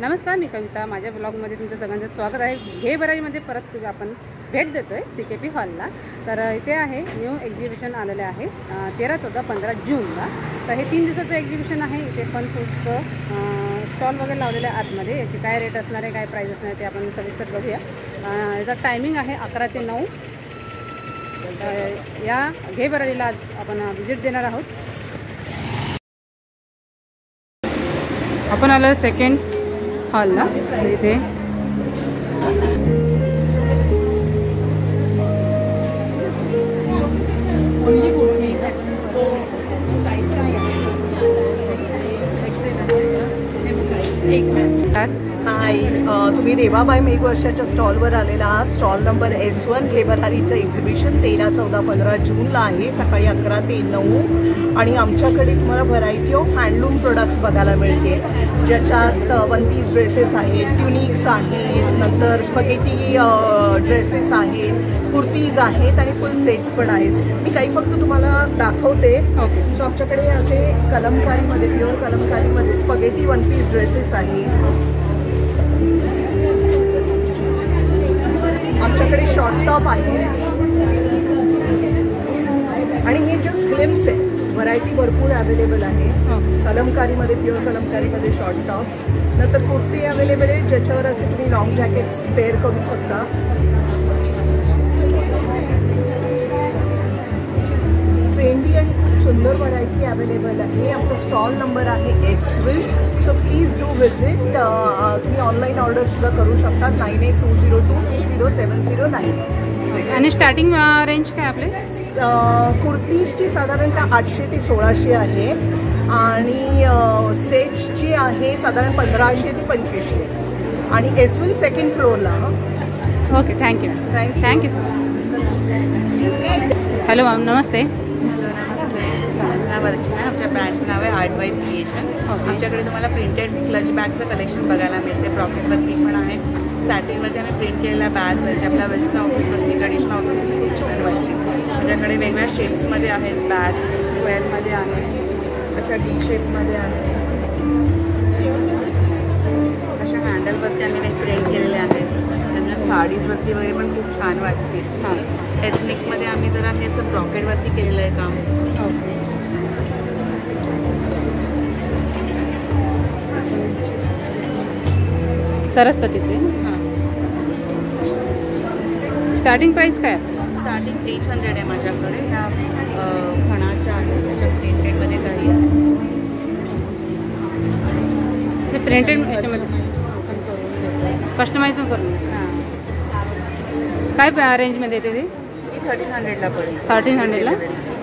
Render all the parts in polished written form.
नमस्कार, मी कविता. माझ्या ब्लॉगमध्ये तुमचं सगळ्यांचं स्वागत आहे. घे बराईमध्ये परत आपण भेट देतो आहे CKP हॉलला. तर इथे आहे न्यू एक्झिबिशन आलेले आहे 13, 14, 15 जूनला. तर हे 3 दिवसाचं एक्झिबिशन आहे. इथे फन फूडचं स्टॉल वगैरे लावलेलं आहे आतमध्ये. याची काय रेट असणार आहे, काय प्राईस असणार आहे ते आपण सविस्तर बघूया. याचा टायमिंग आहे 11 ते 9. या घे बराईला आज आपण व्हिजिट देणार आहोत. आपण आलो सेकंड हॉलला. इथे हाय, तुम्ही रेवाबाई मेघ वर्षाच्या स्टॉलवर आलेला आहात. स्टॉल नंबर S1 घे बराईचं एक्झिबिशन 13, 14, 15 जूनला आहे. सकाळी 11 ते 9. आणि आमच्याकडे तुम्हाला व्हरायटी ऑफ हँडलूम प्रोडक्ट्स बघायला मिळते, ज्याच्यात वन पीस ड्रेसेस आहेत, ट्युनिक्स आहेत, नंतर स्पगेटी ड्रेसेस आहेत, कुर्तीज आहेत आणि फुल सेट्स पण आहेत. मी काही फक्त तुम्हाला दाखवते. सो आमच्याकडे असे कलमकारीमध्ये, प्युअर कलमकारीमध्ये स्पगेटी वन पीस ड्रेसेस आहेत. आमच्याकडे शॉर्ट टॉप आहे आणि हे जस्ट ग्लिम्स आहे. व्हरायटी भरपूर अवेलेबल आहे. कलमकारीमध्ये, प्युअर कलमकारीमध्ये शॉर्ट टॉप. नंतर कुर्ती अवेलेबल आहे, ज्याच्यावर असे तुम्ही लॉंग जॅकेट्स पेअर करू शकता. ट्रेंडी आणि खूप सुंदर व्हरायटी अवेलेबल आहे. आमचा स्टॉल नंबर आहे S1. So please do visit. तुम्ही ऑनलाईन ऑर्डर सुद्धा करू शकता 9820200709. आणि स्टार्टिंग रेंज काय आपले? कुर्तीजची साधारणतः 800 ते 1600 आहे आणि सेट्सची आहे साधारण 1500 ते 2500. आणि S1 सेकंड फ्लोअरला. Okay, thank you sir. Hello ma'am, नमस्ते. नाव अर्चना. आमच्या ब्रँडचं नाव आहे आर्ट वाईफ क्रिएशन. आमच्याकडे तुम्हाला प्रिंटेड क्लच बॅगचं कलेक्शन बघायला मिळते. प्रॉफिटवरती पण आहे. सॅटिनमध्ये आम्ही प्रिंट केलेल्या बॅग्स आहेत, ज्या आपल्या वेस्टर्न आउटफिटवरती, ट्रेडिशनल आउटफिटवरती खूप छान वाटते. आमच्याकडे वेगवेगळ्या शेप्समध्ये आहेत बॅग्स. स्क्वेअरमध्ये आहेत, अशा डी शेपमध्ये आहेत, अशा हँडलवरती आम्ही काही प्रिंट केलेले आहेत. त्यानंतर साडीजवरती वगैरे पण खूप छान वाटते. एथनिकमध्ये आम्ही जरा हे असं ब्रॉकेटवरती केलेलं आहे काम. सरस्वतीचे. स्टार्टिंग प्राइस काय? स्टार्टिंग 800 आहे माझ्याकडे. ह्या खणाच्या आहेत, त्याच्या प्रिंटेडमध्ये काही आहे. प्रिंटेड याच्यामध्ये कस्टमाइज पण करून. काय रेंजमध्ये येते ती? 1300ला पडेल. 1300ला.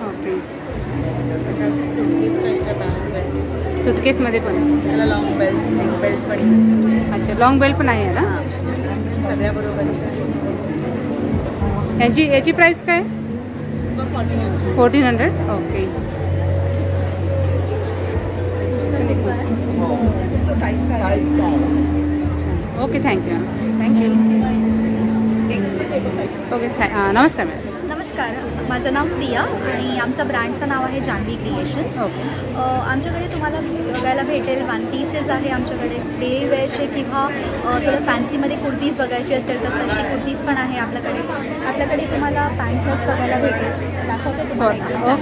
ओके. सुटकेस स्टाईलच्या बॅग्स आहेत. सुटकेसमध्ये पण त्याला लॉंग बेल्ट, स्लिंग बेल्ट पण. अच्छा, लॉंग बेल्ट पण आहे ना? सगळ्या बरोबर. याची प्राइस काय? 1400. ओके. Okay, thank you. ओके, नमस्कार मॅडम. नमस्कार, माझं नाव सिया आणि आमचं ब्रँडचं नाव आहे जान्हवी क्रिएशन. ओके. आमच्याकडे तुम्हाला बघायला भेटेल वन पीसेस आहे आमच्याकडे, डेली वेअरचे किंवा थोडं फॅन्सीमध्ये कुर्तीज बघायची असेल तर तशी कुर्तीज पण आहे आपल्याकडे तुम्हाला पॅन्ट्स बघायला भेटेल. दाखवते तुम्हाला.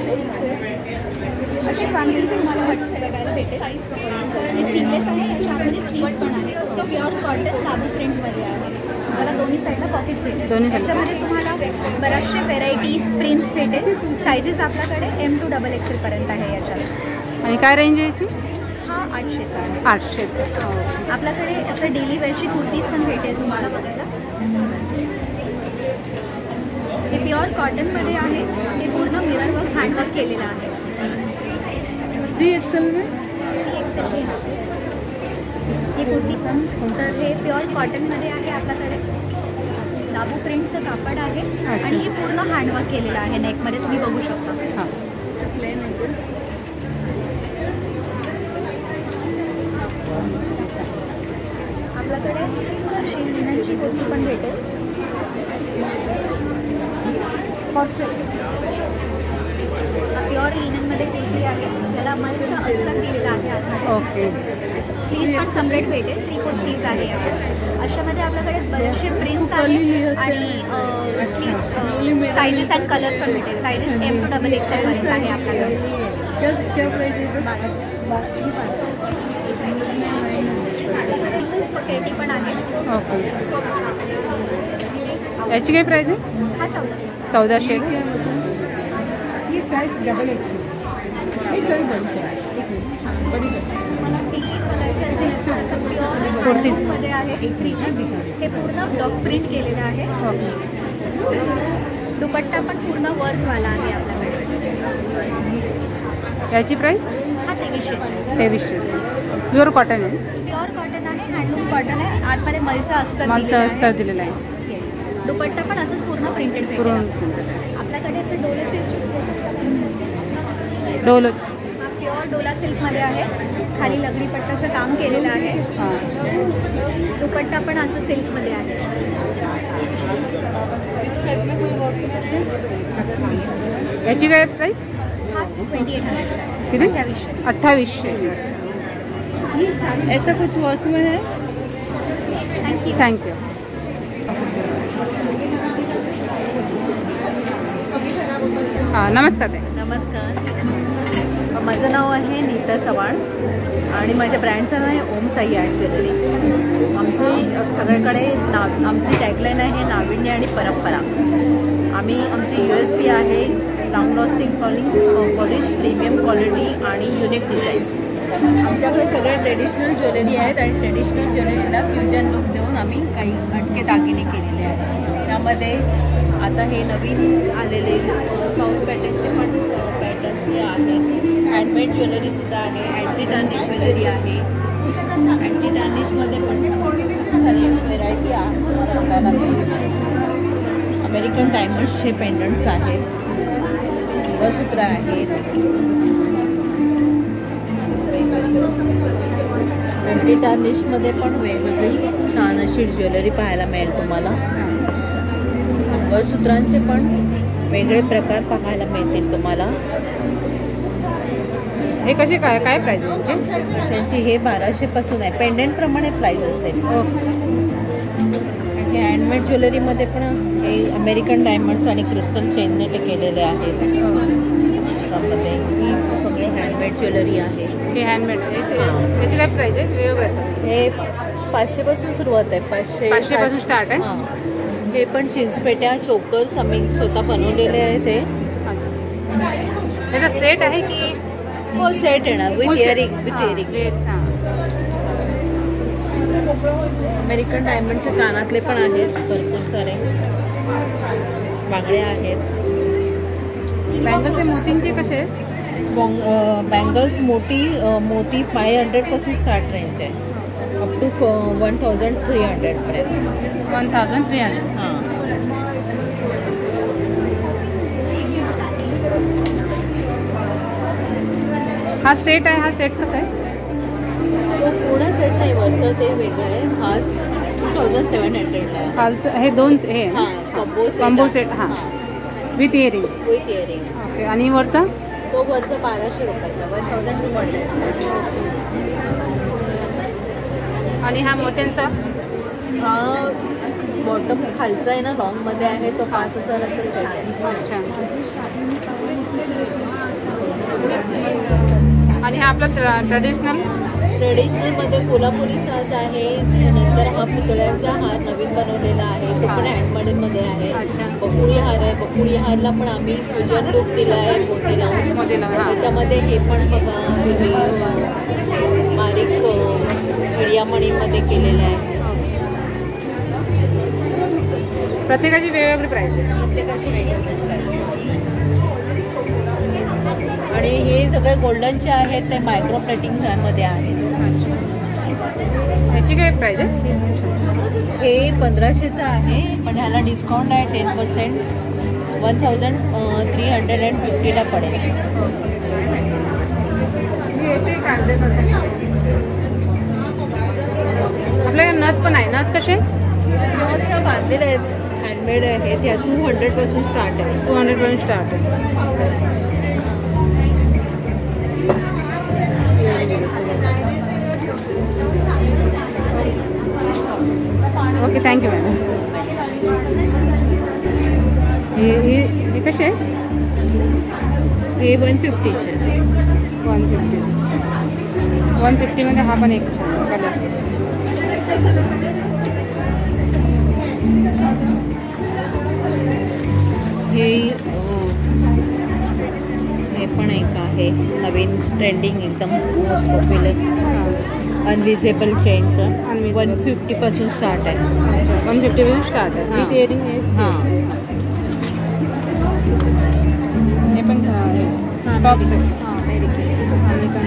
असे वन पीस तुम्हाला बघायला भेटेल. हे सीमलेस आहे, याच्यामध्ये स्लीव्स पण आहे. प्युअर कॉटन काबू प्रिंटमध्ये आहे. त्याला दोन्ही साईडला पॉकेट भेटेल. त्याच्यामध्ये तुम्हाला बऱ्याचशे व्हेरायटीज प्रिंट्स भेटेल. सायझेस आपल्याकडे M to XXL पर्यंत आहे याच्यात. आणि काय रेंज आहे याची? हा 800 आहे. 800. आपल्याकडे असं डेली वेअरची कुर्तीज पण भेटेल तुम्हाला बघायला. हे प्युअर कॉटनमध्ये आहे. हे पूर्ण मिरर वर्क, हँडवर्क केलेलं आहे. 3XL में 3XL ही कुर्ती पण. तर हे प्युअर कॉटनमध्ये आहे आपल्याकडे. दाबू प्रिंटचं कापड आहे आणि हे पूर्ण हँडवर्क केलेलं आहे. नेकमध्ये तुम्ही बघू शकता. आपल्याकडे अशी लिननची कुर्ती पण भेटेल. प्युअर लिननमध्ये कुर्ती आहे. त्याला मलचं अस्तर दिलेलं आहे. ओके. स्लीव्स पण सेपरेट भेटेल, 3/4 स्लीव्स आहे याच्यात. अशामध्ये आपल्याकडे बरेचसे प्रिंट्स आहेत आणि स्लीव्स सायझेस अँड कलर्स पण भेटेल. सायझेस M to XXL पर्यंत आहे आपल्याकडे. स्पकेटी पण आहे. ओके. याची काय प्राईस आहे? हा 1400. 1400. ये साइज डबल एक्सेल ये सर बड़ी साइज एक मिनट बड़ी कुर्तीज मध्ये आहे 3 पीस. हे पूर्ण ब्लॉक प्रिंट केलेलं आहे. दुपट्टा पण पूर्ण वर्कवाला आहे आपल्याकडे. याची प्राईस? हा 2300. 2300. प्युअर कॉटन आहे. प्युअर कॉटन आहे, हँडलूम कॉटन आहे. आतमध्ये मलचं अस्तर दिलेलं आहे. दुपट्टा पण असंच पूर्ण प्रिंटेड भेटेल. आपल्याकडे असं डोला सिल्क डोलो हा प्युअर डोला सिल्कमध्ये आहे. खाली लगडी पट्टाचं काम केलेलं आहे. दुपट्टा पण असं सिल्कमध्ये आहे. याची काय प्राईस? हा 2800. किती? 2800. ऐसा कुछ वर्क में है? थँक्यू. थँक्यू. हां, नमस्कार ताई. नमस्कार, माझं नाव आहे नीता चव्हाण आणि माझ्या ब्रँडचं नाव आहे ओम साई आर्ट ज्वेलरी. आमची सगळीकडे आमची टॅगलाईन आहे नाविन्य आणि परंपरा. आमची USP आहे long lasting polish, premium quality आणि युनिक डिझाईन. आमच्याकडे सगळे ट्रेडिशनल ज्वेलरी आहेत आणि ट्रेडिशनल ज्वेलरीला फ्युजन लुक देऊन आम्ही काही हटके दागिने केलेले आहेत. त्यामध्ये आता हे नवीन आलेले साऊथ पॅटर्नचे पण पॅटर्न्स आहेत. हँडमेड ज्वेलरीसुद्धा आहे. अँटी टार्निश ज्वेलरी आहे. अँटी टार्निशमध्ये पण खूप सारी व्हेरायटी आहे तुम्हाला बघायला मिळेल. अमेरिकन डायमंड्सचे पेंडंट्स आहेत. मंगळसूत्र आहेत. अँटी टार्निशमध्ये पण वेगवेगळी छान अशी ज्वेलरी पाहायला मिळेल तुम्हाला. मंगळसूत्रांचे पण वेगळे प्रकार पाहायला मिळतील तुम्हाला. हे कसे काय काय प्राईस म्हणजे? अशांची हे 1200 पासून आहे. पेंडंटप्रमाणे प्राईस असेल. हे हँडमेड ज्वेलरीमध्ये पण हे अमेरिकन डायमंड्स आणि क्रिस्टल चेनने ते केलेले आहेत. त्यामध्ये ही सगळे हँडमेड ज्वेलरी आहे. हे हँडमेड याची काय प्राईस आहे? वेगवेगळं हे 500 पासून सुरुवात आहे. 500 पासून स्टार्ट आहे. हां, हे पण चिंचपेट्या चोकर्स आम्ही स्वतः बनवलेले आहे. ते त्याचा सेट आहे की? हो, सेट येणार विथ इयरिंग. अमेरिकन डायमंडचे कानातले पण आहेत. भरपूर सारे बांगड्या आहेत. बँगल्सचे मोतींचे कसे आहेत? बँगल्स मोती 500 पासून स्टार्ट रेंज आहे. अप टू 1300 पर्यंत. 1300. हां, हा सेट आहे. हा सेट कसा आहे? तो पूर्ण सेट नाही, वरचं ते वेगळं आहे. हा 2700 आहे. खालचं हे दोन हे हां, कॉम्बो सेट. हां, with earring. With earring. Okay. आणि वरचा? तो वरचा 1200 रुपयाचा. 1200. आणि हा मोत्यांचा? हा बॉटम खालचा आहे ना, लॉंगमध्ये आहे. तो 5000चा सेट आहे. अच्छा. आणि हा आपला ट्रेडिशनलमध्ये कोल्हापुरी साज आहे. नंतर हा पुतळ्यांचा हार नवीन बनवलेला आहे. तो पण हँडमेडमध्ये आहे. अच्छा. बकुळी हार आहे. बकुळी हारला पण आम्ही फ्युजन लुक दिला आहे मोतीला. त्याच्यामध्ये हे पण बघा, बारीक हिडियामणीमध्ये केलेलं आहे. प्रत्येकाची वेगवेगळी प्राईस आहे. प्रत्येकाची वेगवेगळी प्राईस. आणि हे सगळे गोल्डनचे आहेत. ते मायक्रो प्लेटिंग मध्ये आहेत. ह्याची काय प्राईस आहे? हे 1500चं आहे. पण ह्याला डिस्काउंट आहे 10%. 1350ला पडेल. आपल्याकडे नथ पण आहे. नथ कसे? नथ ह्या बांधलेल्या आहेत. हँडमेड आहेत. ह्या 200 पासून स्टार्ट आहे. 200 पासून स्टार्ट आहे. Thank you madam. हे कसे आहे? हे 150चे. 150मध्ये हा पण एक छान कलर. हे पण एक आहे नवीन ट्रेंडिंग एकदम मोस्ट पॉप्युलर अनविजेबल चेनचं. 150पासून स्टार्ट आहे. 150पासून स्टार्ट आहे. विथ इयरिंग आहे. हां हे पण टॉप्स आहे. हां अमेरिकन. अमेरिकन.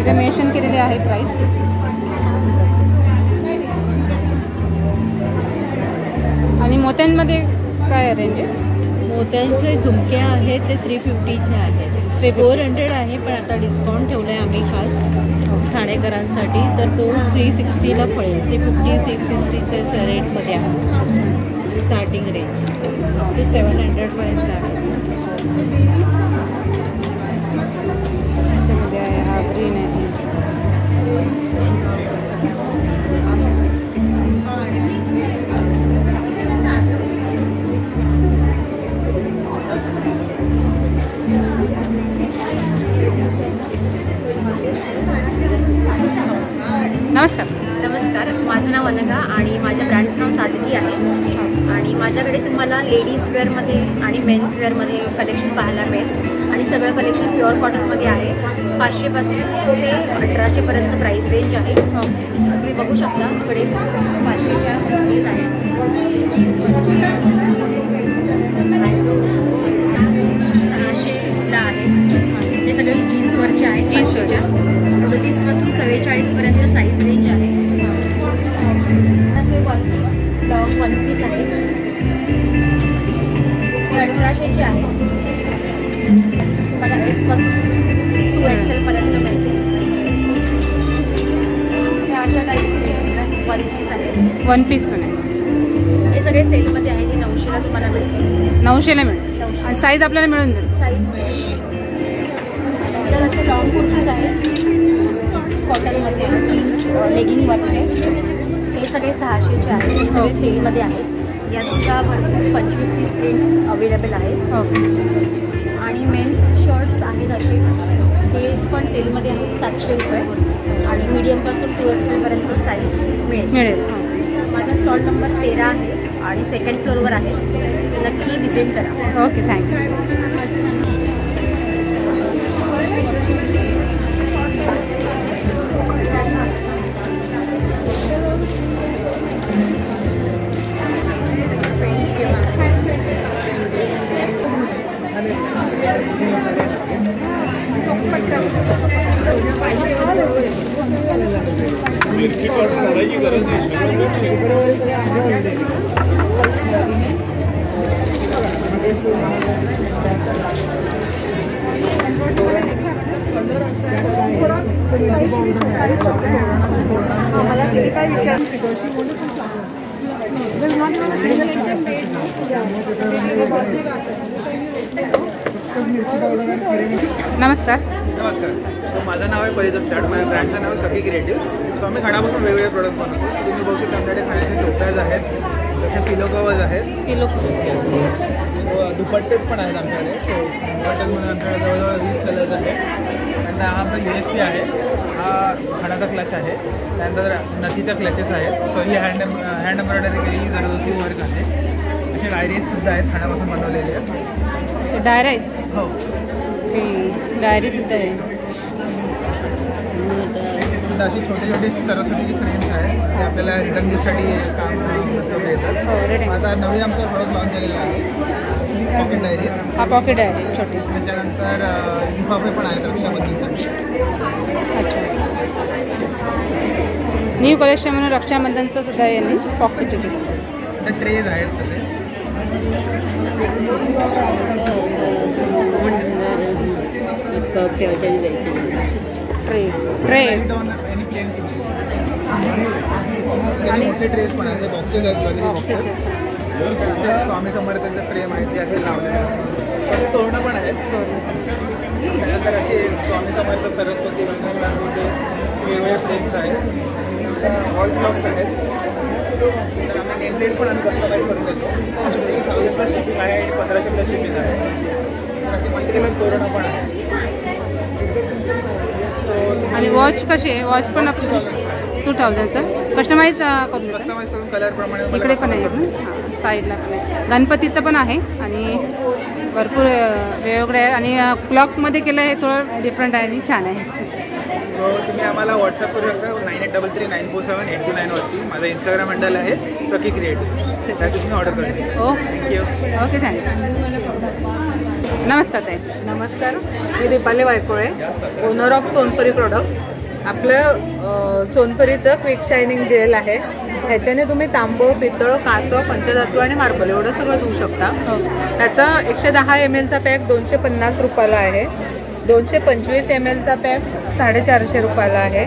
इथे मेन्शन केलेले आहे प्राईस. आणि मोत्यांमध्ये काय रेंज आहे? मोत्यांचे झुमके आहेत ते 350चे आहेत. 400 आहे पण आता डिस्काउंट ठेवलं आहे आम्ही खास ठाणेकरांसाठी, तर तो 360ला पडेल. 350 660च्या रेटमध्ये आहे स्टार्टिंग रेंज. अप टू 700पर्यंत आहे. त्याच्यामध्ये आहे हा ग्रीन आहे. नमस्कार. नमस्कार, माझं नाव अनघा आणि माझ्या ब्रँडचं नाव सादगी आहे. आणि माझ्याकडे तुम्हाला लेडीज वेअरमध्ये आणि मेन्स वेअरमध्ये कलेक्शन पाहायला मिळेल. आणि सगळं कलेक्शन प्युअर कॉटनमध्ये आहे. 500पासून ते 1800पर्यंत प्राईस रेंज आहे. तुम्ही बघू शकता इकडे 500च्या कुर्तीज आहेत. जीन्सवरच्या 600ला आहेत. हे सगळे जीन्सवरचे आहेत. 500च्या 38पासून 44पर्यंत साईज रेंज आहे. हे one piece block one piece आहे. हे 1800चे आहे. तुम्हाला एसपासून 2XL पर्यंत मिळते. हे अशा टाईप्सचे वन पीस आहेत. 1 पीस पण आहे. हे सगळे सेलमध्ये आहे. हे 900ला तुम्हाला मिळते. 900ला मिळेल. आणि साईज आपल्याला मिळून जाईल. साईज मिळेल. त्याच्यात असे लॉंग कुर्तीज आहेत कॉटनमध्ये जीन्स लेगिंगवरचे. हे सगळे 600चे आहेत. हे सगळे सेलमध्ये आहेत. यात सुद्धा भरपूर 25-30 प्रिंट्स अवेलेबल आहेत. आणि मेन्स शर्ट्स आहेत असे. हे पण सेलमध्ये आहेत 700 रुपये. आणि मीडियमपासून 2XL पर्यंत साईज मिळेल. माझा स्टॉल नंबर 13 आहे आणि सेकंड फ्लोअरवर आहे. नक्की व्हिजिट करा. Okay thank you. नमस्कार. माझं नाव आहे परिदप चाट. माझ्या ब्रँडचं नाव आहे सखी क्रिएटिव्ह. सो आम्ही खणापासून वेगवेगळे प्रोडक्ट बनवतो. तुम्ही बघू शकता आमच्याकडे खाण्याचे टोप्याज आहेत, जसे पिलो कवर्स आहेत, सो दुपट्टे पण आहेत आमच्याकडे. सो दुपट्ट्यामध्ये आमच्याकडे जवळजवळ 20 कलर्स आहेत. त्यानंतर हा आमचा USP आहे. हा खणाचा क्लच आहे. त्यानंतर नथीचा क्लचेस आहेत. सो ही हँड एम्ब्रॉयडरी केलेली जरदोसी वर्क आहे. असे डायरीजसुद्धा आहेत खणापासून बनवलेले आहेत. डायरी. हो, डायरीसुद्धा आहे. अशी छोटी छोटी सरस्वतीची फ्रेम्स आहेत. ते आपल्याला रिटर्न गिफ्टसाठी काम येतात. आता नवीन आमचा प्रोडक्ट लॉन्च झालेला आहे पॉकेट डायरी. हा पॉकेट डायरी छोटी. त्याच्यानंतर लिफाफे पण आहेत रक्षाबंधनचा. अच्छा. न्यू कलेक्शन म्हणून रक्षाबंधनचं सुद्धा यांनी पॉकेट छोटी. त्या ट्रेज आहेत तसे. ट्रे आणि मोठे ट्रेस पण आहेत. बॉक्सेस आहेत. बॉक्सेस स्वामी समर्थांचे फ्रेम आहेत ते असे लावलेले आहेत. तोरणं पण आहेत. त्यानंतर असे स्वामी समर्थ सरस्वती वेगवेगळे फ्रेम्स आहेत. वॉल क्लॉक्स आहेत. तर आम्ही नेमप्लेट पण आम्ही कस्टमाइज करून देतो. 1000+ शिपिंग आहे आणि 1500+ शिपिंग आहे. तर अशी मल्टी कलर तोरणं पण आहे. आणि वॉच कशी आहे? वॉच पण आपली 2000 सर कस्टमाइज करून देतो. कस्टमाइज करून कलरप्रमाणे इकडे पण आहे हां साईडला पण आहे. गणपतीचं पण आहे आणि भरपूर वेगवेगळे आहे आणि क्लॉकमध्ये केलं हे थोडं डिफरंट आहे आणि छान आहे. सो तुम्ही आम्हाला व्हॉट्सअप करू शकता 9833947829 वरती. माझा इंस्टाग्राम हँडल आहे सखी क्रिएटिव्ह. त्या तुम्ही ऑर्डर करू शकता. Okay okay thank you. नमस्कार ताई. नमस्कार, मी Deepali Waykole, owner of Sonpari products. आपलं सोनपरीचं क्विक शायनिंग जेल आहे. ह्याच्याने तुम्ही तांबूळ, पितळ, कासव, पंचधातू आणि मार्बल एवढं सगळं धुवू शकता. त्याचा 110 ml पॅक 250 रुपयाला आहे. 225 ml पॅक 450 रुपयाला आहे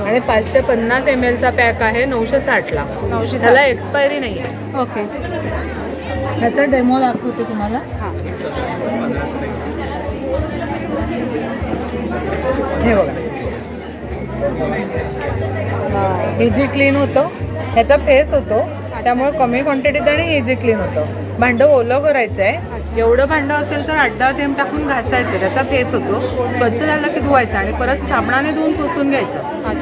आणि 550 ml पॅक आहे 960ला. 960 त्याला एक्सपायरी नाही आहे. ओके. ह्याचा डेमो दाखवते तुम्हाला. हां हे बघा, इझी क्लीन होतं. ह्याचा फेस होतो त्यामुळे कमी क्वांटिटीत आणि इझी क्लीन होतं. भांडं ओलं करायचं आहे. एवढं भांडं असेल तर 8-10 थेंब टाकून घासायचं. त्याचा फेस होतो. स्वच्छ झालं की धुवायचं आणि परत साबणाने धुवून पुसून घ्यायचं.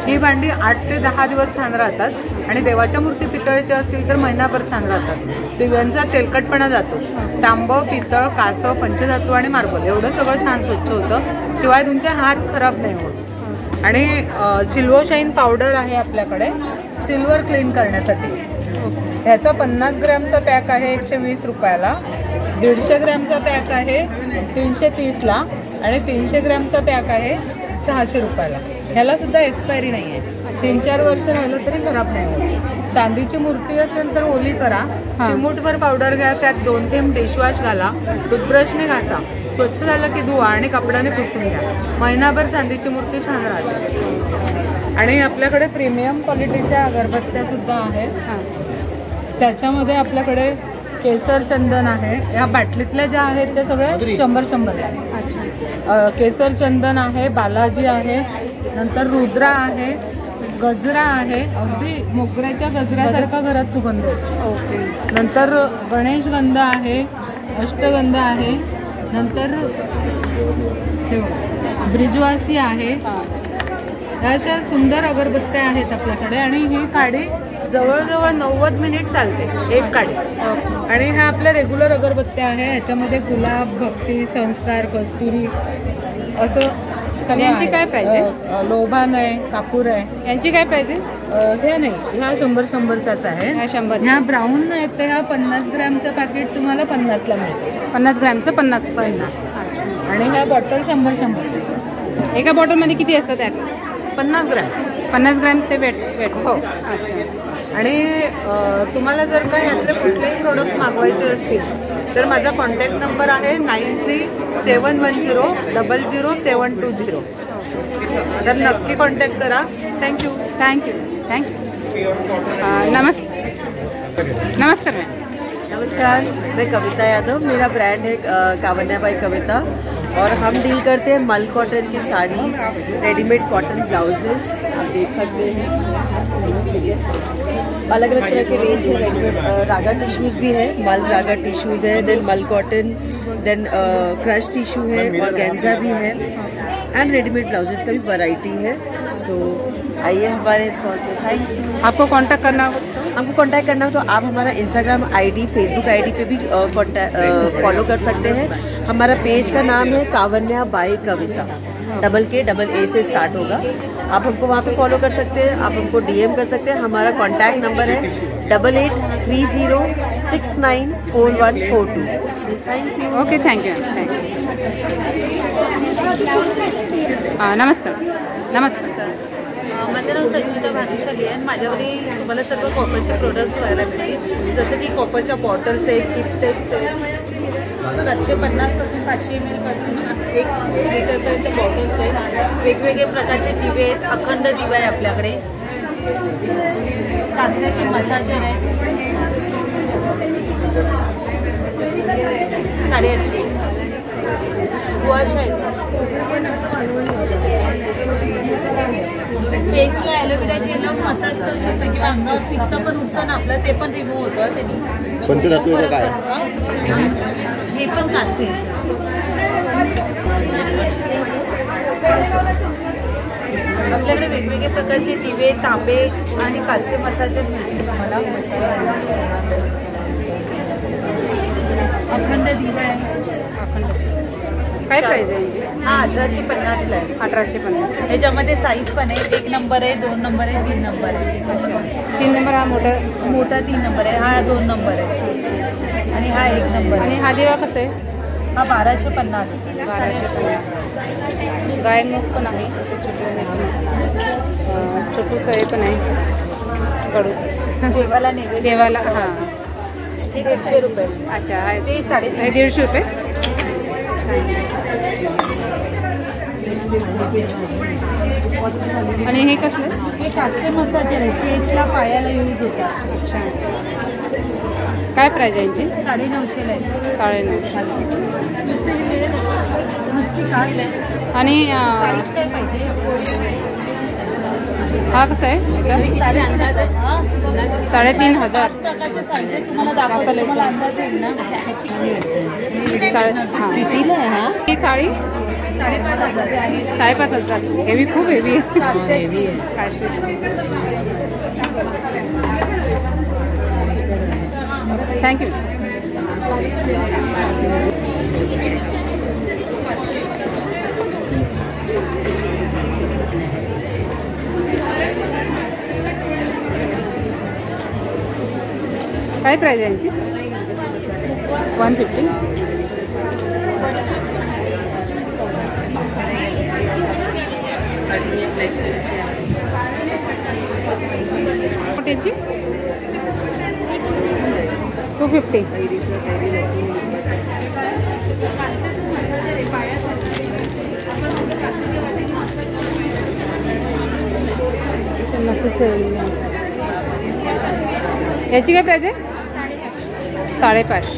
ही भांडी 8 ते 10 दिवस छान राहतात आणि देवाच्या मूर्ती पितळेच्या असतील तर महिनाभर छान राहतात. दिव्यांचा तेलकटपणा जातो. तांबं, पितळ, कासव, पंचधातू आणि मार्बल एवढं सगळं छान स्वच्छ होतं. शिवाय तुमचे हात खराब नाही होत. आणि सिल्वर शाईन पावडर आहे आपल्याकडे सिल्वर क्लीन करण्यासाठी. ह्याचा 50 ग्रॅमचा पॅक आहे 120 रुपयाला. 150 ग्रॅमचा पॅक आहे 330ला आणि 300 ग्रॅमचा पॅक आहे 600 रुपयाला. ह्याला सुद्धा एक्सपायरी नाही आहे. 3-4 वर्ष राहिलं तरी खराब नाही होत. चांदीची मूर्ती असेल तर ओली करा. चिमूटभर पावडर घ्या, त्यात 2 थेंब डिशवॉश घाला, टूथब्रशने घासा, स्वच्छ झालं की धुवा आणि कपड्याने पुसून घ्या. महिनाभर चांदीची मूर्ती छान राहते. आणि आपल्याकडे प्रीमियम क्वालिटीच्या अगरबत्त्या सुद्धा आहेत. त्याच्यामध्ये आपल्याकडे केसर चंदन आहे. या बाटलीतल्या ज्या आहेत त्या सगळ्या 100-100 आहे. केसर चंदन आहे, बालाजी आहे, नंतर रुद्रा आहे, गजरा आहे. अगदी मोगऱ्याच्या गजऱ्यासारखा घरात सुगंध होतो. ओके. नंतर गणेश गंध आहे, अष्टगंध आहे, नंतर ब्रिजवासी आहे. अशा सुंदर अगरबत्त्या आहेत आपल्याकडे. आणि ही काडी जवळजवळ 90 मिनिट चालते एक काडी. आणि ह्या आपल्या रेग्युलर अगरबत्त्या आहे. ह्याच्यामध्ये गुलाब, भक्ती, संस्कार, कस्तुरी असं सगळं. यांची काय प्राइस आहे? लोभान आहे, कापूर आहे. यांची काय प्राइस आहे? हे नाही, ह्या 100-100च्याच आहे. ह्या 100. ह्या ब्राऊन आहेत ते ह्या 50 ग्रॅमचं पॅकेट तुम्हाला 50ला मिळते. 50 ग्रॅमचं 50. आणि ह्या बॉटल 100-100. एका बॉटलमध्ये किती असतात त्यात? 50 ग्रॅम. 50 ग्रॅम ते वेट. हो. आणि तुम्हाला जर का ह्यातले कुठलेही प्रोडक्ट मागवायचे असतील तर माझा कॉन्टॅक्ट नंबर आहे 9371100720. तर नक्की कॉन्टॅक्ट करा. थँक्यू. नमस्कार मॅम. नमस्कार, मैं कविता यादव. मेरा ब्रांड है कावन्या बाई कविता और हम डील करते हैं मल कॉटन की साड़ी, रेडीमेड कॉटन ब्लाउजेस. आप देख सकते हैं, ठीक है. अलग अलग तरह के रेंज है. रेडीमेड रागा टिश्यूज़ भी है, मल रागा टिश्यूज़ है, देन मल कॉटन, देन क्रश टिश्यू है, ऑर्गेन्जा भी है एंड रेडीमेड ब्लाउजेस का भी वैरायटी है. सो आइए हमारे स्टॉल पे. Thank you. आपको कांटेक्ट करना हो? हमको कांटेक्ट करना हो तो आप हमारा इंस्टाग्राम आईडी, फेसबुक आईडी पे भी फॉलो कर सकते हैं. हमारा पेज का नाम है कावन्या बाई कविता. KAA से स्टार्ट होगा. आप हमको वहाँ पे फॉलो कर सकते हैं. आप हमको DM कर सकते हैं. हमारा कॉन्टैक्ट नंबर है 8830694142. Thank you. Okay, thank you. नमस्कार. माझं नाव संचिता भानुशाली आहे. माझ्याकडे तुम्हाला सर्व कॉपरचे प्रोडक्ट्स पाहायला मिळतील. जसं की कॉपरच्या बॉटल्स आहेत, किट सेट्स आहेत. 750 पासून 500 ml पासून 1 लिटरपर्यंत बॉटल्स आहेत. वेगवेगळे प्रकारचे दिवे आहेत. अखंड दिवा आहे आपल्याकडे. कास्याचे मसाजर आहेत 850. वॉश आहे. फेसला ॲलोवेरा जेल लावून मसाज करू शकता किंवा अंगावर पित्त पण उठतं ना आपलं, ते पण रिमूव्ह होतं त्यांनी. पंचधातू काय? हे पण कासे. आपल्याकडे वेगवेगळे प्रकारचे दिवे, तांबे आणि कास्य मसाजर मिळतील तुम्हाला. अखंड दिवा आहे. काय प्राइस आहे? हा 1850ला आहे. 1850. याच्यामध्ये साईज पण आहे. 1 नंबर आहे, 2 नंबर आहे, 3 नंबर आहे. 3 नंबर हा मोठा 3 नंबर आहे. हा 2 नंबर आहे आणि हा 1 नंबर आहे. आणि हा दिवा कसा आहे? हा 1250. 1250. गायमुख पण आहे, छोटू सळे पण आहे. कडू देवाला नैवेद्य. देवाला हां 150 रुपये. अच्छा आहे ते 350. 150 रुपये. आणि हे कसलं? हे कास्य मसाजर आहे. फेसला पायाला यूज होतात. अच्छा. काय प्राइस आहे यांची? 950ला आहे. 950. नुसती काच आहे. आणि साईज काय पाहिजे? हा कसा आहे? 3,500. 3,500. प्रकारचे साईज आहे. तुम्हाला दाखवलं, तुम्हाला अंदाज येईल ना. कितीला आहे हा? ही काळी 5,500. 5,500. हेवी, खूप हेवी आहे. थँक्यू. काय प्राइस आहे यांची? 150. यांची 250. याची काय प्राइस आहे? 550.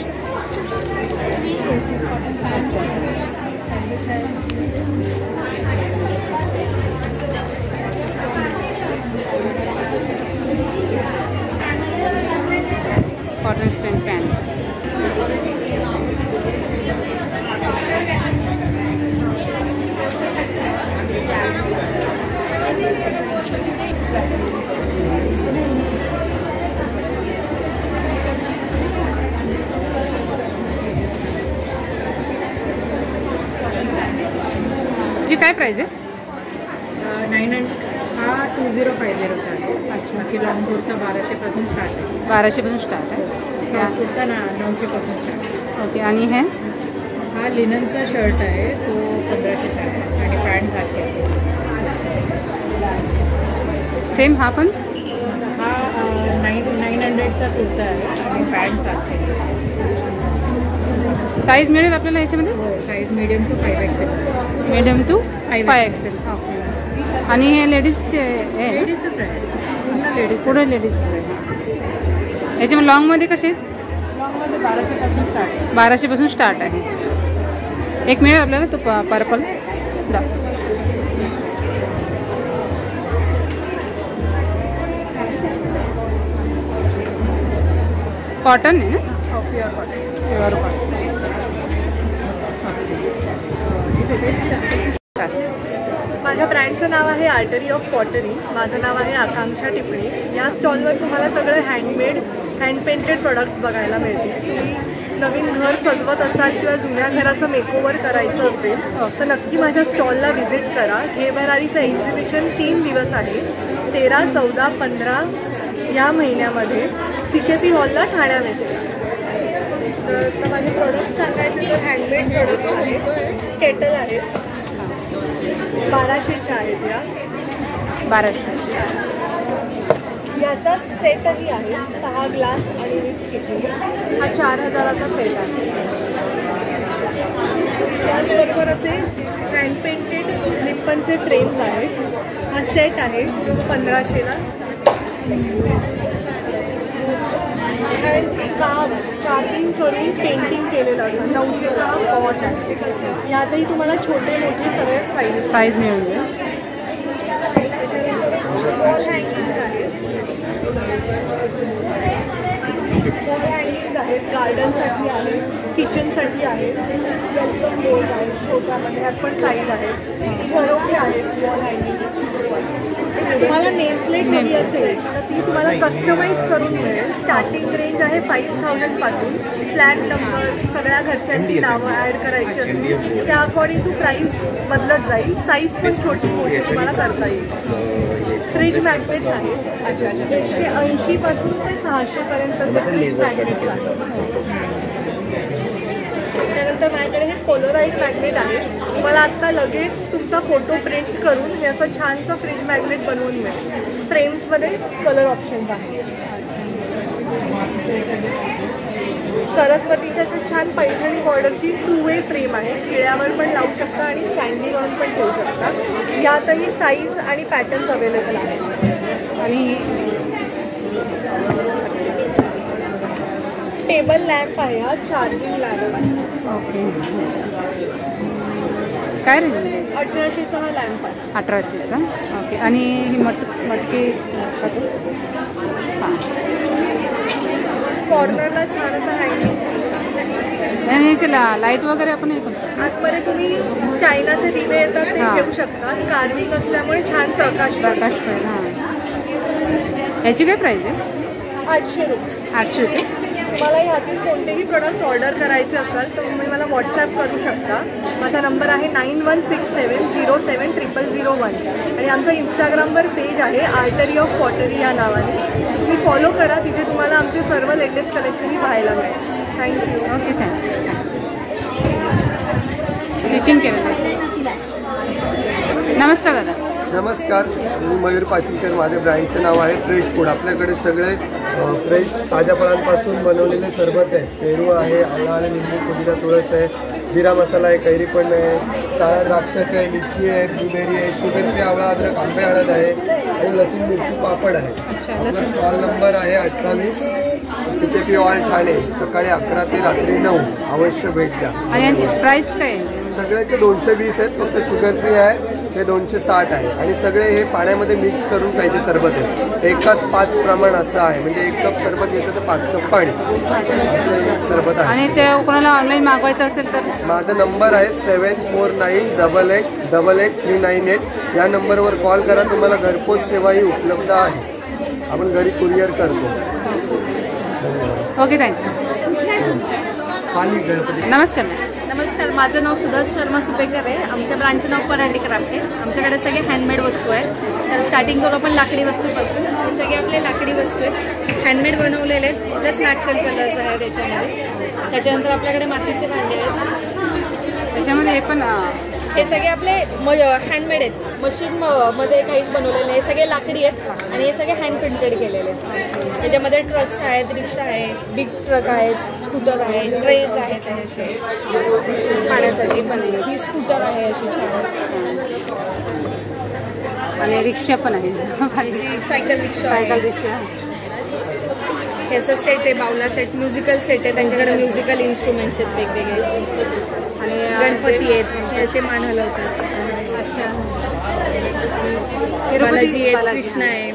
Cotton stand pant. काय प्राइस आहे? 900. हा 2050चा आहे. अच्छा. बाकी लॉंग कुर्ता 1200पासून स्टार्ट आहे. 1200पासून स्टार्ट आहे. शॉर्ट कुर्ता 900पासून स्टार्ट आहे. ओके. आणि हे हा लिननचा शर्ट आहे, तो 1500चा आहे आणि पॅन्ट 700 आहे. सेम हा पण? हा 900चा कुर्ता आहे आणि पॅन्ट 700. साईज मिळेल आपल्याला याच्यामध्ये? हो, size medium to 5XL. Medium to 5XL. Okay. आणि हे लेडीजचे? लेडीजच आहे, पूर्ण लेडीज. पुढे लेडीज. याच्यामध्ये लॉंगमध्ये कसे? लॉंगमध्ये 1200पासून स्टार्ट आहे. 1200पासून स्टार्ट आहे. एक मिळेल आपल्याला तो पर्पल. कॉटन आहे ना? Pure cotton. Pure cotton. माझ्या ब्रँडचं नाव आहे आर्टरी ऑफ पॉटरी. माझं नाव आहे आकांक्षा टिपणे. या स्टॉलवर तुम्हाला सगळे हँडमेड, हँड पेंटेड प्रोडक्ट्स बघायला मिळतील. तुम्ही नवीन घर सजवत असाल किंवा जुन्या घराचं मेकओव्हर करायचं असेल तर नक्की माझ्या स्टॉलला व्हिजिट करा. हे भरारीचं एक्झिबिशन 3 दिवस आहे. 13, 14, 15 या महिन्यामध्ये CKP हॉलला ठाण्यामध्ये. तर माझे प्रोडक्ट्स सांगायचे तर हँडमेड प्रोडक्ट्स आहेत. केटल आहेत, 1200च्या आहेत या. 1200. याचा सेटही आहे, 6 ग्लास आणि विथ किचन. हा 4000चा सेट आहे. त्याचबरोबर असे हँड पेंटेड लिप्पनचे फ्रेम्स आहेत. हा सेट आहे 1500ला. कार्विंग करून पेंटिंग केलेलं असं 900चा हा पॉट आहे. यातही तुम्हाला छोटे मोठे सगळे साईज मिळून जाईल. गार्डनसाठी आहे, किचनसाठी आहे, वेलकम बोर्ड आहे छोट्यामध्ये, यात पण साईज आहे, झरोके आहेत वॉल हँगिंग. तुम्हाला नेम प्लेट हवी असेल तर ती तुम्हाला कस्टमाइज करून मिळेल. स्टार्टिंग रेंज आहे 5000 पासून. फ्लॅट नंबर, सगळ्या घरच्यांची नावं ॲड करायची असतील त्या अकॉर्डिंग टू प्राईस बदलत जाईल. साईज पण छोटी मोठी तुम्हाला करता येईल. फ्रीज मॅग्नेट्स आहेत 180 पासून ते 600 पर्यंत फ्रीज मॅग्नेट्स आहेत. त्यानंतर माझ्याकडे हे पोलराईड मॅग्नेट आहे. तुम्हाला आत्ता लगेच तुमचा फोटो प्रिंट करून हे असं छानसं फ्रीज मॅग्नेट बनवून मिळेल. फ्रेम्समध्ये कलर ऑप्शन्स आहेत. सरस्वतीच्या छान पैठणी बॉर्डरची 2-वे फ्रेम आहे. किळ्यावर पण लावू शकता आणि स्टँडिंगवर पण ठेवू शकता. यातही साईज आणि पॅटर्न्स अवेलेबल आहेत. आणि टेबल लॅम्प आहे हा, चार्जिंग लॅम्प आहे. ओके. काय रेंज? 1800चा हा लॅम्प आहे. 1800चा. ओके. आणि ही मटकी हां, कॉर्नरला छान असं हँगिंग. आणि चला लाईट वगैरे आपण हे करू. आतमध्ये तुम्ही चायनाचे दिवे येतात ते घेऊ शकता. कार्विंग असल्यामुळे छान प्रकाश. हां. याची काय प्राईस आहे? 800 रुपये. 800 रुपये. तुम्हाला ह्यातील कोणतेही प्रोडक्ट ऑर्डर करायचे असेल तर तुम्ही मला व्हॉट्सॲप करू शकता. माझा नंबर आहे 9167070001 आणि आमचा इंस्टाग्रामवर पेज आहे आर्टरी ऑफ पॉटरी या नावाने. तुम्ही फॉलो करा. तिथे तुम्हाला आमचे सर्व लेटेस्ट कलेक्शनही पाहायला मिळेल. थँक्यू. ओके. थँक्यू. टीचिंग केलं. नमस्कार दादा. नमस्कार, मी मयूर पाशीलकर. माझ्या ब्रँडचं नाव आहे फ्रेश फूड. आपल्याकडे सगळे फ्रेश ताज्या फळांपासून बनवलेले सरबत आहे. पेरू आहे, आवळा आहे, लिंबू, पुदिना, तुळस आहे, जिरा मसाला आहे, कैरी पण आहे, काळा द्राक्षाचं आहे, लिची आहे, ब्लूबेरी आहे, शुगर फ्री आवळा, अद्रक, आंबे हळद आहे आणि लसूण मिरची पापड आहे. आपला स्टॉल नंबर आहे 28 CKP हॉल ठाणे. सकाळी 11 ते रात्री 9. अवश्य भेट द्या. आणि यांची प्राईस काय? सगळ्याचे 220 आहेत. फक्त शुगर फ्री आहे ते 260 आहे. आणि सगळे हे पाण्यामध्ये मिक्स करून प्यायचे सरबत आहे. एकाच 5 प्रमाण असं आहे. म्हणजे 1 कप सरबत घेतलं तर 5 कप पाणी असं सरबत आहे. आणि ते कोणाला ऑनलाईन मागवायचं असेल तर माझा नंबर आहे 7498888398. या नंबरवर कॉल करा. तुम्हाला घरपोच सेवाही उपलब्ध आहे. आपण घरी कुरिअर करतो. ओके. थँक्यू. नमस्कार मॅम. नमस्कार, माझं नाव सुधा शर्मा सुपेकर आहे. आमच्या ब्रँडचं नाव पराठी क्राफ्ट आहे. आमच्याकडे सगळे हँडमेड वस्तू आहेत. तर स्टार्टिंग करू आपण लाकडी वस्तूपासून. हे सगळे आपले लाकडी वस्तू आहेत, हँडमेड बनवलेले आहेत. प्लस नॅचरल कलर्स आहेत त्याच्यामध्ये. त्याच्यानंतर आपल्याकडे मातीचे भांडे आहेत. त्याच्यामध्ये हे पण हे सगळे आपले हँडमेड आहेत. मशीन मध्ये काहीच बनवलेले नाही. हे सगळे लाकडी आहेत आणि हे सगळे हँड प्रिंटेड केलेले आहेत. त्याच्यामध्ये ट्रक्स आहेत, रिक्षा आहे, बिग ट्रक आहेत, स्कूटर आहे, ट्रेस आहेत असे पाण्यासाठी पण. ही स्कूटर आहे अशी छान. आणि रिक्षा पण आहे. अशी सायकल रिक्षा. हे असं सेट आहे, बावला सेट, म्युझिकल सेट आहे. त्यांच्याकडे म्युझिकल इन्स्ट्रुमेंट्स आहेत वेगवेगळे. आणि गणपती आहेत, हे असे मान हलवतात. बालाजी आहेत, कृष्णा आहे.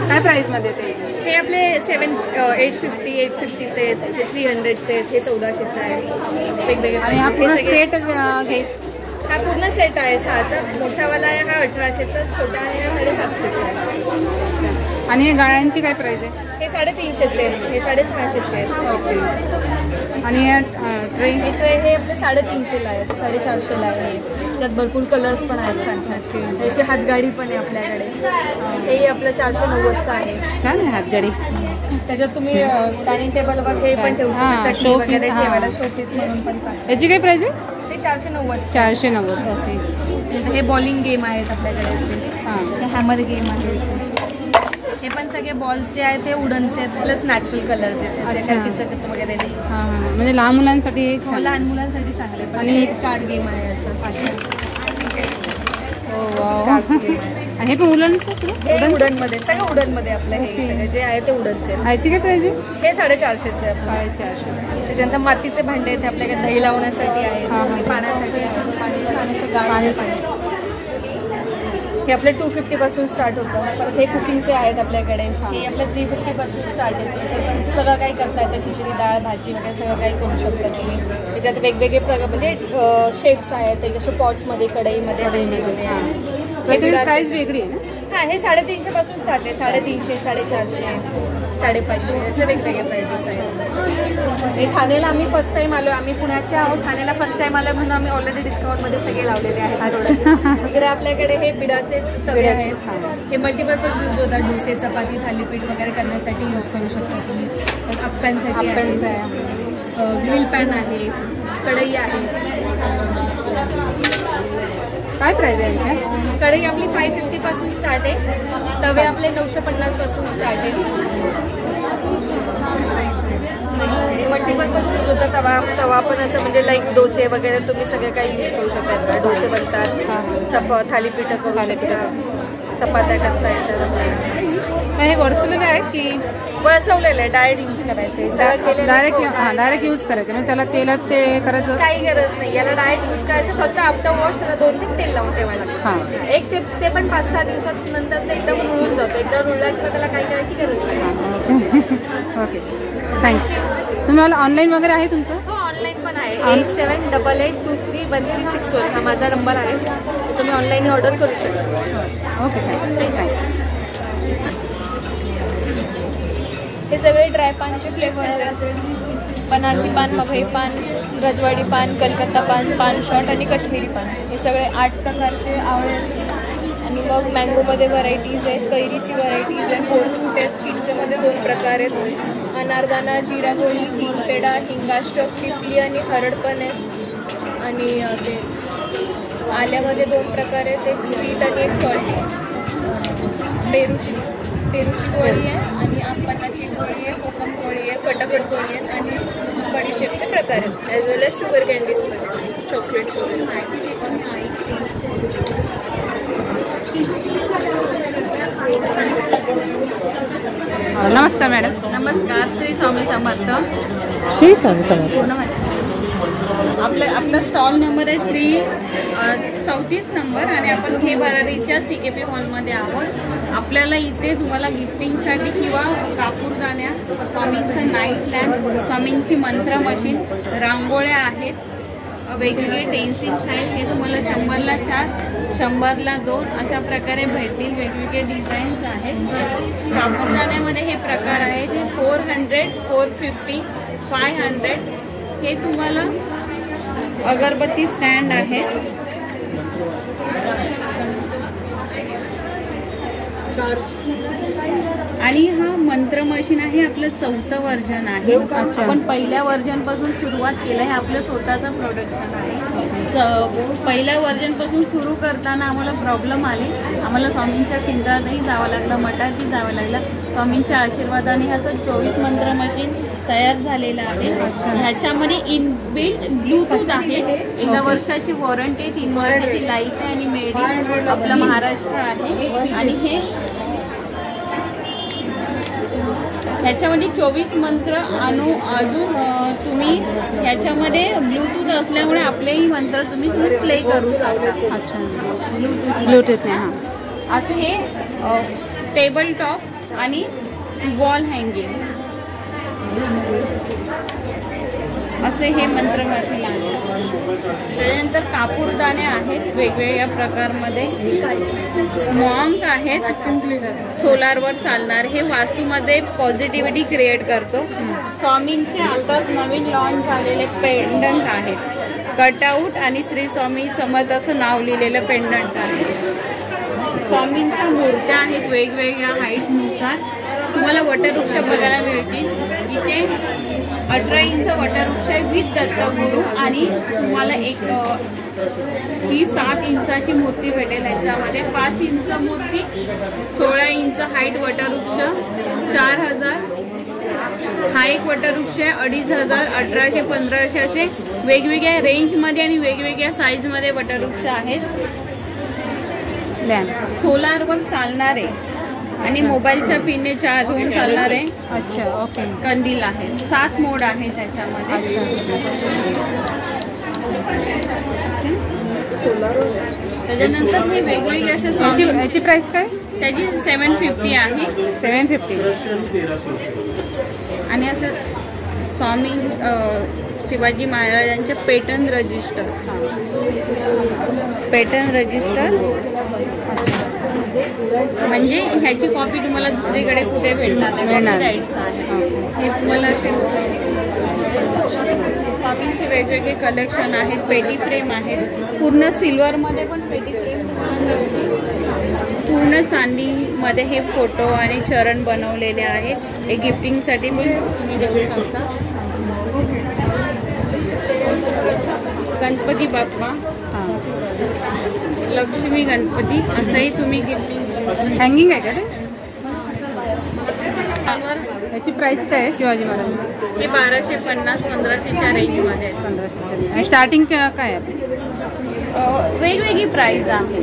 काय प्राईसमध्ये ते? हे आपले 850चे आहेत, 300चे आहेत, हे 1400चे आहे वेगवेगळे. आणि हा पूर्ण सेट घ्यायचा? हा पूर्ण सेट आहे 6चा. मोठावाला आहे हा 1800चा, छोटा आहे हा 750चा आहे. आणि हे गाळ्यांची काय प्राईस आहे? हे 350चे आहे, हे 650चे आहेत. ओके. आणि ट्रेन हे आपले 350ला आहेत, 450ला आहे. त्याच्यात भरपूर कलर्स पण आहेत छान छान. अशी हातगाडी पण आहे आपल्याकडे. हे आपलं 490चं आहे. छान आहे हातगाडी. त्याच्यात तुम्ही डायनिंग टेबलवर हे पण ठेवू शकता, चटणी वगैरे ठेवायला शोपीस म्हणून पण चालेल. याची काय प्राईस आहे? ते 490. 490. ओके. हे बॉलिंग गेम आहेत आपल्याकडे असे. हे हॅमर गेम आहे असे. हे पण सगळे बॉल्स जे आहेत ते वुडनचे आहेत, प्लस नॅचरल कलर्स आहेत वगैरे. हां हां. म्हणजे लहान मुलांसाठी लहान मुलांसाठी चांगले. पण एक कार्ड गेम आहे असं. हो. आणि हे पण उलन उडनमध्ये सगळं उडनमध्ये आपलं हे सगळं जे आहे ते उडनचे आहे. ह्याची काय प्राईज आहे? हे 450चे आहे. 450. त्याच्यानंतर मातीचे भांडे आहेत आपल्याकडे, दही लावण्यासाठी आहे, पाण्यासाठी आहे, पाणी छान असं गार आहे पाणी. हे आपले 250 पासून स्टार्ट होतं. परत हे कुकिंगचे आहेत आपल्याकडे, हे आपल्या 350 पासून स्टार्ट आहे. त्याच्यात पण सगळं काही करता येतं, खिचडी, डाळ, भाजी वगैरे सगळं काही करू शकता तुम्ही. त्याच्यात वेगवेगळे प्रकार म्हणजे शेप्स आहेत, ते कसे पॉट्समध्ये, कढईमध्ये, प्राईस वेगळी आहे ना? हां, हे 350 पासून स्टार्ट आहे. 350, 450, 550 असे वेगवेगळे प्राइसेस आहेत. हे ठाण्याला आम्ही फर्स्ट टाइम आलो, आम्ही पुण्याचे आहोत, ठाण्याला फर्स्ट टाइम आलो म्हणून आम्ही ऑलरेडी डिस्काउंटमध्ये सगळे लावलेले आहेत. इकडे आपल्याकडे हे बिडाचे तवे आहेत, हे मल्टीपर्पज यूज होतात. डोसे, चपाती, थालीपीठ वगैरे करण्यासाठी यूज करू शकता तुम्ही. अप्प्यांसाठी आहे, ग्रिल पॅन आहे, कढई आहे. काय प्राईज आहे? कढई आपली 550 पासून स्टार्ट आहे. तवे आपले 950 पासून स्टार्ट आहे. मल्टीपर्पज यूज होता तवा पण असं म्हणजे लाईक डोसे वगैरे तुम्ही सगळे काही यूज करू शकता. डोसे बनतात, थालीपीठ करू शकता, चपात्या करता येतात आपल्याला. हे वरसवलेले आहेत की वरसवलेलं आहे? डायरेक्ट यूज करायचं, डायरेक्ट यूज करायचं म्हणजे त्याला तेलात ते करायचं काही गरज नाही. याला डायरेक्ट यूज करायचं, फक्त आफ्टर वॉश त्याला 2-3 तेल लावून ठेवायला लागतं. एक ते पण 5-6 दिवसात नंतर ते एकदम रुळून जातो. एकदा रुळला किंवा त्याला काही करायची गरज नाही. Okay, thank you. तुम्हाला ऑनलाईन वगैरे आहे तुमचं? हो, ऑनलाईन पण आहे. 8788231361 हा माझा नंबर आहे. तुम्ही ऑनलाईन ऑर्डर करू शकता. Okay, thank you. हे सगळे ड्राय पानचे फ्लेवर्स आहेत. बनारसी पान, मघई पान, रजवाडी पान, कलकत्ता पान, पान शॉट आणि काश्मीरी पान. हे सगळे 8 प्रकारचे आवळे आहेत. आणि मग मँगोमध्ये व्हरायटीज आहेत, कैरीची व्हरायटीज आहेत, कोरफूट आहेत, चिंचेमध्ये 2 प्रकार आहेत, अनारदाना, जिरा गोळी, हिंगपेडा, हिंगाष्टक, चिपली आणि हरड पण आहेत. आणि ते आल्यामध्ये 2 प्रकार आहेत, एक स्वीट आणि एक सॉल्टी. पेरूची गोळी आहे आणि आंबपानाची गोळी आहे, कोकम गोळी आहे, फटाफट गोळी आहेत आणि बडीशेपचे प्रकार आहेत. ॲज वेल एज शुगर कॅन्डीज पण, चॉकलेट्स वगैरे. नमस्कार मॅडम. नमस्कार. श्री स्वामी समर्थ. श्री स्वामी समर्थ. पूर्ण माहिती आपला स्टॉल नंबर आहे 34 नंबर आणि आपण हे भरारीच्या CKP हॉलमध्ये आहोत. आपल्याला इथे तुम्हाला गिफ्टिंगसाठी किंवा कापूरदाण्या, स्वामींचं नाईट लॅम्प, स्वामींची मंत्र मशीन, रांगोळ्या आहेत, वेगवेगळे टेन्सिल्स आहेत. हे तुम्हाला 100ला 4, 100ला 2 अशा प्रकारे भेटतील. वेगवेगळे डिझाईन्स आहेत. कापूरदाण्यामध्ये हे प्रकार आहेत. हे 400, 450, 500. हे तुम्हाला अगरबत्ती स्टँड आहे. आणि हा मंत्र मशीन आहे, आपलं 4थं व्हर्जन आहे. आपण पहिल्या व्हर्जन पासून सुरुवात केलं. हे आपलं स्वतःचं प्रोडक्शन आहे. पहिल्या व्हर्जन पासून सुरू करताना आम्हाला प्रॉब्लेम आले. आम्हाला स्वामींच्या केंद्रातही जावं लागलं, मठातही जावं लागलं. स्वामींच्या आशीर्वादाने हे असं 24 मंत्र मशीन तयार झालेलं आहे. ह्याच्यामध्ये इनबिल्ट ब्लूटूथ आहे. 1 वर्षाची वॉरंटी, 3 वर्षाची लाईफ आहे आणि मेड इन आपला महाराष्ट्र आहे. आणि हे ह्याच्यामध्ये 24 मंत्र अजून तुम्ही ह्याच्यामध्ये ब्लूटूथ असल्यामुळे आपलेही मंत्र तुम्ही प्ले करू शकता. अच्छा, ब्लूटूथने. हां, असं हे टेबल टॉप आणि वॉल हँगिंग असे हे मंत्र मशीन आहे. त्यानंतर कापूरदाणे आहेत वेगवेगळ्या प्रकारमध्ये. मॉन्क आहेत, सोलारवर चालणार. हे वास्तूमध्ये पॉझिटिव्हिटी क्रिएट करतो. स्वामींचे आताच नवीन लॉन्च झालेले पेंडंट आहेत. कटआउट आणि श्री स्वामी समर्थ असं नाव लिहिलेलं पेंडंट आहे. स्वामींच्या मूर्त्या आहेत वेगवेगळ्या हाईटनुसार. तुम्हाला वटवृक्ष बघायला मिळतील. इथे 18 इंच वटवृक्ष आहे विथ दत्तगुरू आणि तुम्हाला ही 7 इंचाची मूर्ती भेटेल. याच्यामध्ये 5 इंच मूर्ती, 16 इंच हाईट वटवृक्ष, 4000. हा एक वटवृक्ष आहे 2500, 1800, 1500 असे वेगवेगळ्या रेंजमध्ये आणि वेगवेगळ्या साईजमध्ये वटवृक्ष आहेत. लॅम्प सोलारवर चालणारे आणि मोबाईलच्या पिनने चार्ज होऊन चालणारे अच्छा ओके कंदील आहेत. 7 मोड आहे त्याच्यामध्ये. त्याच्यानंतर हे वेगवेगळे असे याची प्राइस काय? त्याची 750 आहे. 750. आणि असं स्वामी शिवाजी महाराजांचे पॅटर्न रजिस्टर. पॅटर्न रजिस्टर म्हणजे ह्याची कॉपी तुम्हाला दुसरीकडे कुठे भेटणार नाही. राईट्स आहे हे तुम्हाला असे स्वामींचे वेगवेगळे कलेक्शन आहेत. पेटी फ्रेम आहेत. पूर्ण सिल्वरमध्ये पण पेटी फ्रेम, पूर्ण चांदीमध्ये हे फोटो आणि चरण बनवलेले आहेत. हे गिफ्टिंगसाठी पण तुम्ही देऊ शकता. गणपती बाप्पा, लक्ष्मी गणपती असंही तुम्ही गिफ्टिंग. हँगिंग आहे का ते? याची प्राइस काय आहे शिवाजी महाराज? हे 1250-1500च्या रेंजमध्ये आहेत. 1500. स्टार्टिंग काय आहे? वेगवेगळी प्राइस आहे.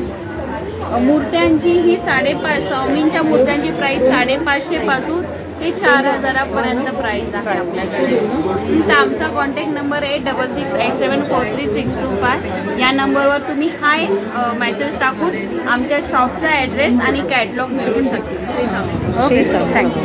मूर्त्यांची ही 5.5, स्वामींच्या मूर्त्यांची प्राइस 550 पासून ते 4000 प्राइस आहे आपल्याकडे. तर आमचा कॉन्टॅक्ट नंबर 8668743625. या नंबरवर तुम्ही हाय मेसेज टाकून आमच्या शॉपचा ॲड्रेस आणि कॅटलॉग मिळवू शकता. Okay sir, thank you.